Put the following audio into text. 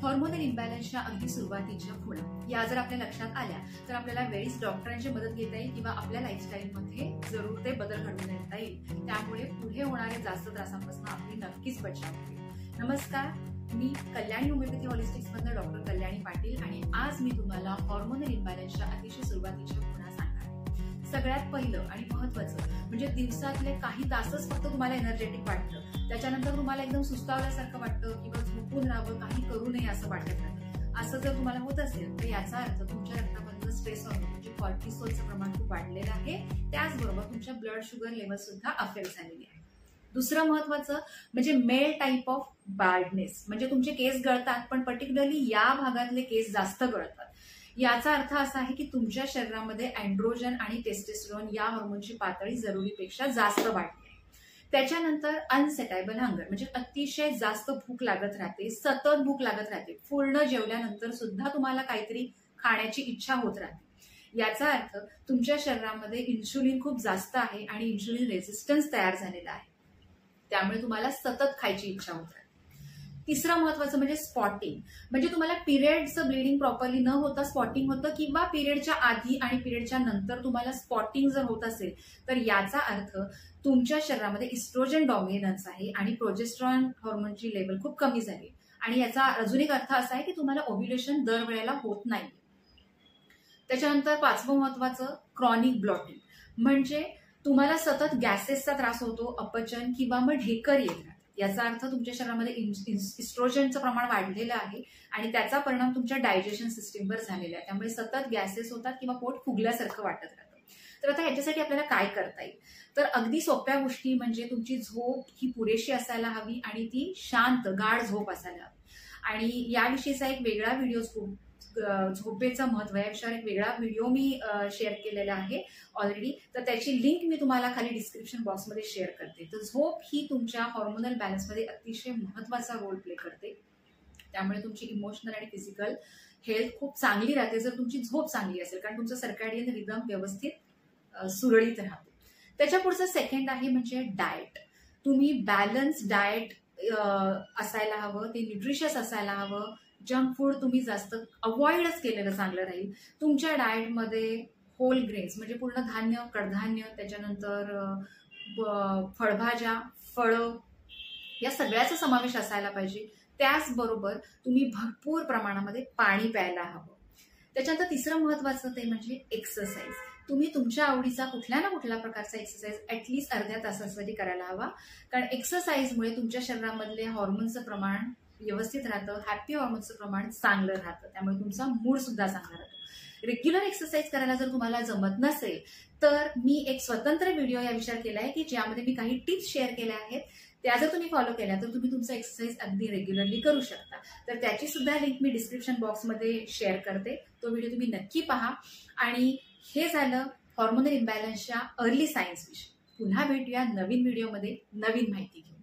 Hormonal इम्बॅलन्सच्या अगदी सुरुवातीच्या खुणा या जर आपल्या लक्षात आल्या तर आपल्याला वेळीच डॉक्टरांची मदत घेता येईल किंवा आपल्या लाईफस्टाईलमध्ये जरूर ते बदल घडवून आणता येईल. त्यामुळे पुढे होणाऱ्या जास्त त्रासांपासून आपली नक्कीच बचाव होईल. नमस्कार, मी कल्याणी होमिओपॅथी हॉलिस्टिक्स मधून डॉक्टर कल्याणी पाटील आणि आज मी तुम्हाला हॉर्मोनल इम्बॅलन्सच्या अतिशय सुरुवातीच्या खुणा सांगणार आहे. सगळ्यात पहिलं आणि महत्वाचं म्हणजे दिवसातले काही तासच फक्त तुम्हाला एनर्जेटिक वाटतं, त्याच्यानंतर तुम्हाला एकदम सुस्तावल्यासारखं वाटतं किंवा झोपून राहावं, काही करू नये असं वाटत राहतं. असं जर तुम्हाला होत असेल तर याचा अर्थ तुमच्या रक्तामधलं स्ट्रेस हॉर्मोन म्हणजे कॉर्टिसोलचं प्रमाण खूप वाढलेलं आहे. त्याचबरोबर तुमच्या ब्लड शुगर लेवल सुद्धा अफेक्ट झालेली आहे. दुसरं महत्वाचं म्हणजे मेल टाईप ऑफ बार्डनेस, म्हणजे तुमचे केस गळतात पण पर्टिक्युलरली या भागातले केस जास्त गळतात. याचा अर्थ असा आहे की तुमच्या शरीरामध्ये अँड्रोजन आणि टेस्टोस्टेरोन या हार्मोनची पातळी जरुरीपेक्षा जास्त वाढली आहे. त्याच्यानंतर अनसेटायबल हंगर म्हणजे अतिशय जास्त भूक लागत राहते, सतत भूक लागत राहते, पूर्ण जेवल्यानंतर सुद्धा तुम्हाला काहीतरी खाण्याची इच्छा होत राहते. याचा अर्थ तुमच्या शरीरामध्ये इन्शुलिन खूप जास्त आहे आणि इन्शुलिन रेझिस्टन्स तयार झालेला आहे, त्यामुळे तुम्हाला सतत खायची इच्छा होत राहते. तिसरं महत्वाचं म्हणजे स्पॉटिंग, म्हणजे तुम्हाला पिरियडचं ब्लिडिंग प्रॉपरली न होता स्पॉटिंग होतं किंवा पिरियडच्या आधी आणि पिरियडच्या नंतर तुम्हाला स्पॉटिंग जर होत असेल तर याचा अर्थ तुमच्या शरीरामध्ये इस्ट्रोजन डॉमिनन्स आहे आणि प्रोजेस्टेरॉन हॉर्मोनची लेवल खूप कमी झाली. आणि याचा अजून एक अर्थ असा आहे की तुम्हाला ओव्ह्युलेशन दरवेळेला होत नाही. त्याच्यानंतर पाचवं महत्वाचं क्रॉनिक ब्लॉटिंग, म्हणजे तुम्हाला सतत गॅसेसचा त्रास होतो, अपचन किंवा मग ढेकर येतात. याचा अर्थ तुमच्या शरीरामध्ये इस्ट्रोजनचं प्रमाण वाढलेलं आहे आणि त्याचा परिणाम तुमच्या डायजेशन सिस्टीमवर झालेला आहे. त्यामुळे सतत गॅसेस होतात किंवा पोट फुगल्यासारखं वाटत राहतं. तर आता ह्याच्यासाठी आपल्याला काय करता येईल, तर अगदी सोप्या गोष्टी म्हणजे तुमची झोप ही पुरेशी असायला हवी आणि ती शांत गाढ झोप असायला हवी. आणि याविषयीचा एक वेगळा व्हिडिओ, झोपेचं महत्व या विषयावर एक वेगळा व्हिडिओ मी शेअर केलेला आहे ऑलरेडी, तर त्याची लिंक मी तुम्हाला खाली डिस्क्रिप्शन बॉक्समध्ये शेअर करते. तर झोप ही तुमच्या हॉर्मोनल बॅलन्समध्ये अतिशय महत्वाचा रोल प्ले करते. त्यामुळे तुमची इमोशनल आणि फिजिकल हेल्थ खूप चांगली राहते जर तुमची झोप चांगली असेल, कारण तुमचं सर्कॅडियन रिदम व्यवस्थित सुरळीत राहतो. त्याच्या पुढचं सेकंड आहे म्हणजे डाएट. तुम्ही बॅलन्स डाएट असायला हवं, ते न्यूट्रिशियस असायला हवं. जंक फूड तुम्ही जास्त अवॉइडच केलेलं चांगलं राहील. तुमच्या डाएटमध्ये होल ग्रेन्स म्हणजे पूर्ण धान्य, कडधान्य, त्याच्यानंतर फळभाज्या, फळं या सगळ्याचा समावेश असायला पाहिजे. त्याचबरोबर तुम्ही भरपूर प्रमाणामध्ये पाणी प्यायला हवं. त्याच्यानंतर तिसरं महत्वाचं ते म्हणजे एक्सरसाइज. तुम्ही तुमच्या आवडीचा कुठल्या ना कुठल्या प्रकारचा एक्सरसाइज ऍटलीस्ट अर्ध्या तासासाठी करायला हवा, कारण एक्सरसाइजमुळे तुमच्या शरीरामधले हॉर्मोनचं प्रमाण व्यवस्थित राहतं, हॅपी हॉर्मोनचं प्रमाण चांगलं राहतं, त्यामुळे तुमचा मूड सुद्धा चांगला राहतो. रेग्युलर एक्सरसाइज करायला जर तुम्हाला जमत नसेल तर मी एक स्वतंत्र व्हिडिओ या विषयावर केला आहे की ज्यामध्ये मी काही टिप्स शेअर केल्या आहेत. त्या जर तुम्ही फॉलो केल्या तर तुम्ही तुमचा एक्सरसाइज अगदी रेग्युलरली करू शकता. तर त्याची सुद्धा लिंक मी डिस्क्रिप्शन बॉक्समध्ये शेअर करते, तो व्हिडिओ तुम्ही नक्की पहा. आणि हे झालं हॉर्मोनल इम्बॅलन्सच्या अर्ली सायन्स विषयी. पुन्हा भेटूया नवीन व्हिडिओमध्ये नवीन माहिती घेऊन.